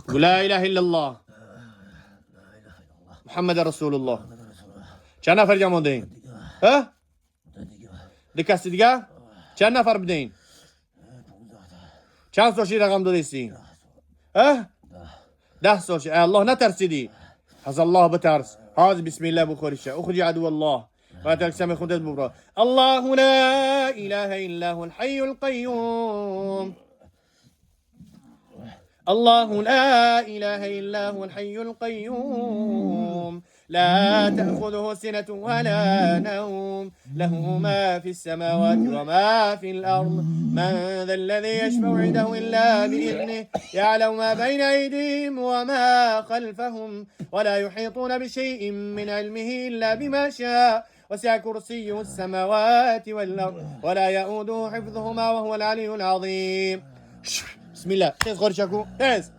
قل لا إله إلا الله محمد رسول الله. چند نفر جمع دهین؟ ها؟ دیگه است دیگه؟ چند نفر بدهین؟ چند سوشی رقم دادیستی؟ ها؟ 10 سوشی. الله نترسیدی. از الله بترس. هذا بسم الله بخوريشه. اخرج عدو الله. واترك سامي خدت ببرا. الله لا إله إلا هو الحي القيوم. الله لا إله إلا هو الحي القيوم لا تأخذه سنة ولا نوم له ما في السماوات وما في الأرض من ذا الذي يشفع عنده إلا بإذنه يعلم ما بين أيديهم وما خلفهم ولا يحيطون بشيء من علمه إلا بما شاء وسع كرسيه السماوات والأرض ولا يؤوده حفظهما وهو العلي العظيم. بسم الله. تيز غير شكو تيز.